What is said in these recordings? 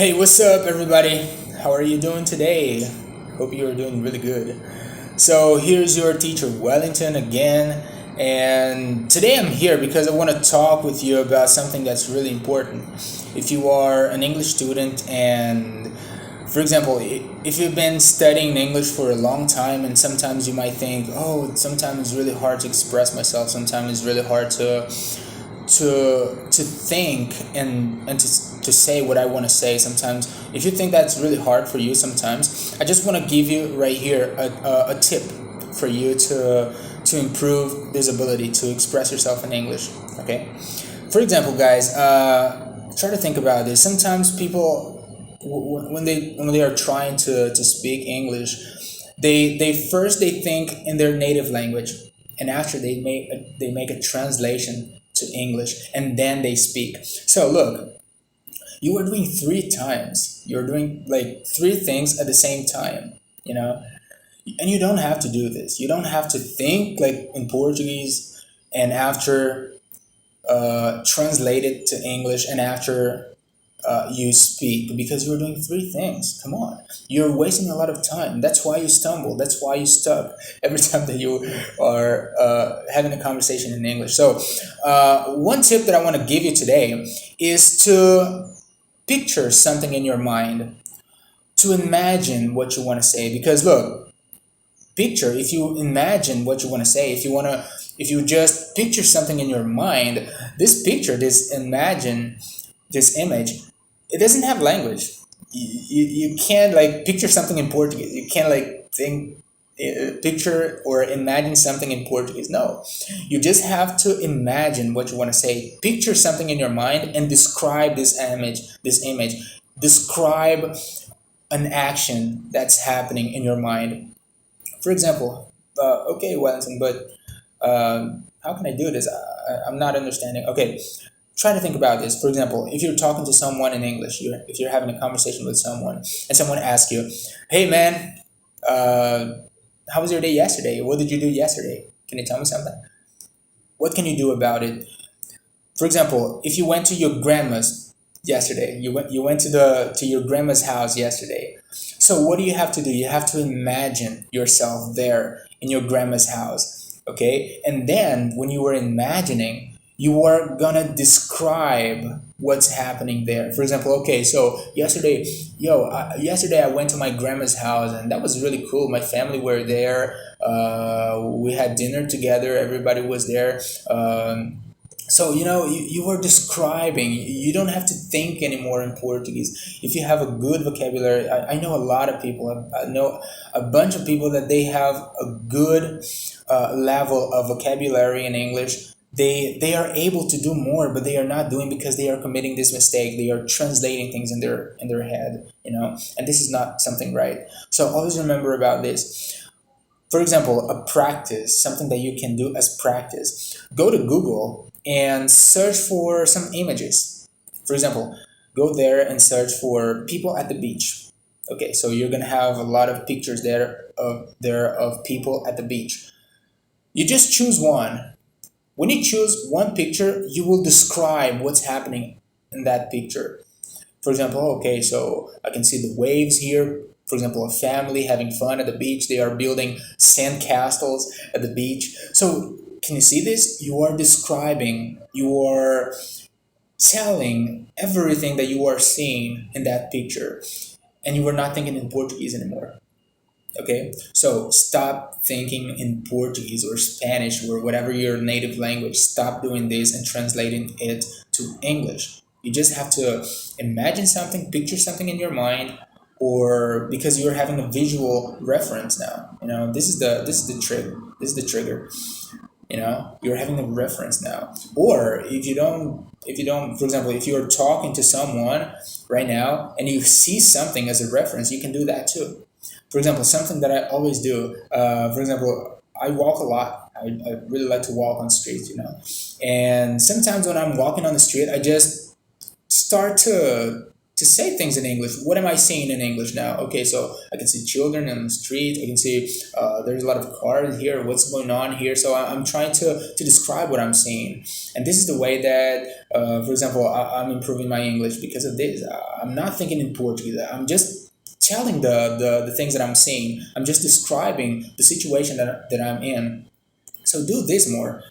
Hey, what's up, everybody? How are you doing today? Hope you are doing really good. So, here's your teacher, Wellington, again. And today I'm here because I want to talk with you about something that's really important. If you are an English student, and for example, if you've been studying English for a long time, and sometimes you might think, oh, sometimes it's really hard to express myself, sometimes it's really hard to think and to say what I want to say sometimes. If you think that's really hard for you sometimes, I just want to give you right here a tip for you to improve this ability to express yourself in English. Okay, for example, guys, try to think about this. Sometimes people when they are trying to speak English, they think in their native language, and after they make a translation to English, and then they speak. So look, you are doing three times. You're doing like three things at the same time. You know, and you don't have to do this. You don't have to think like in Portuguese, and after translate it to English, and after you speak, because you're doing three things. Come on, you're wasting a lot of time. That's why you stumble. That's why you stuck every time that you are having a conversation in English. So, one tip that I want to give you today is to picture something in your mind, to imagine what you want to say. Because look, picture, if you imagine what you want to say, if you just picture something in your mind, this picture, this imagine, this image, it doesn't have language. You can't like picture something in Portuguese. You can't like think, picture or imagine something in Portuguese. No, you just have to imagine what you want to say. Picture something in your mind and describe this image. This image. Describe an action that's happening in your mind. For example, okay, Wellington, but how can I do this? I'm not understanding. Okay, try to think about this. For example, if you're talking to someone in English, if you're having a conversation with someone, and someone asks you, "Hey, man, uh, how was your day yesterday? What did you do yesterday? Can you tell me something? What can you do about it?" For example, if you went to your grandma's yesterday, you went to your grandma's house yesterday. So what do you have to do? You have to imagine yourself there in your grandma's house, okay? And then when you were imagining, you are gonna describe what's happening there. For example, okay, so yesterday I went to my grandma's house, and that was really cool. My family were there. We had dinner together. Everybody was there. So you were describing. You don't have to think anymore in Portuguese. If you have a good vocabulary, I know a lot of people. I know a bunch of people that they have a good level of vocabulary in English. They are able to do more, but they are not doing because they are committing this mistake. They are translating things in their head, and this is not something right. So always remember about this. For example, a practice, something that you can do as practice. Go to Google and search for some images. For example, go there and search for people at the beach. Okay, so you're gonna have a lot of pictures there of people at the beach. You just choose one. When you choose one picture, you will describe what's happening in that picture. For example, okay, so I can see the waves here. For example, a family having fun at the beach. They are building sand castles at the beach. So, can you see this? You are describing, you are telling everything that you are seeing in that picture. And you are not thinking in Portuguese anymore. Okay? So, stop thinking in Portuguese or Spanish or whatever your native language. Stop doing this and translating it to English. You just have to imagine something, picture something in your mind, or because you're having a visual reference now. This is the trigger. This is the trigger. You're having a reference now. Or if you don't, for example, if you're talking to someone right now and you see something as a reference, you can do that too. For example, something that I always do. For example, I walk a lot. I really like to walk on streets. And sometimes when I'm walking on the street, I just start to say things in English. What am I seeing in English now? Okay, so I can see children on the street. I can see there's a lot of cars here. What's going on here? So I'm trying to describe what I'm seeing, and this is the way that, for example, I'm improving my English because of this. I'm not thinking in Portuguese. I'm just telling the things that I'm seeing. I'm just describing the situation that I'm in. So do this more.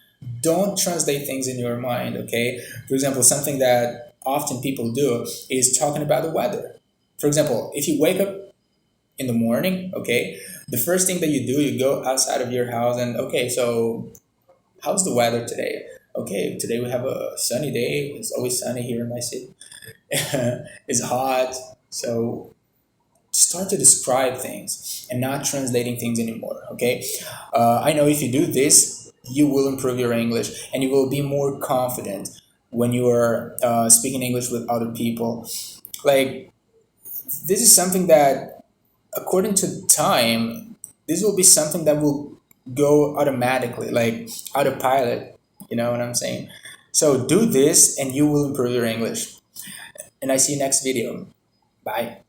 Don't translate things in your mind, okay? For example, something that often people do is talking about the weather. For example, if you wake up in the morning, okay, the first thing that you do, you go outside of your house and, okay, so how's the weather today? Okay, today we have a sunny day. It's always sunny here in my city. It's hot. So start to describe things and not translating things anymore, okay? I know if you do this, you will improve your English and you will be more confident when you are speaking English with other people. Like, this is something that, according to time, this will be something that will go automatically, like autopilot. You know what I'm saying? So do this and you will improve your English. And I see you next video. Bye.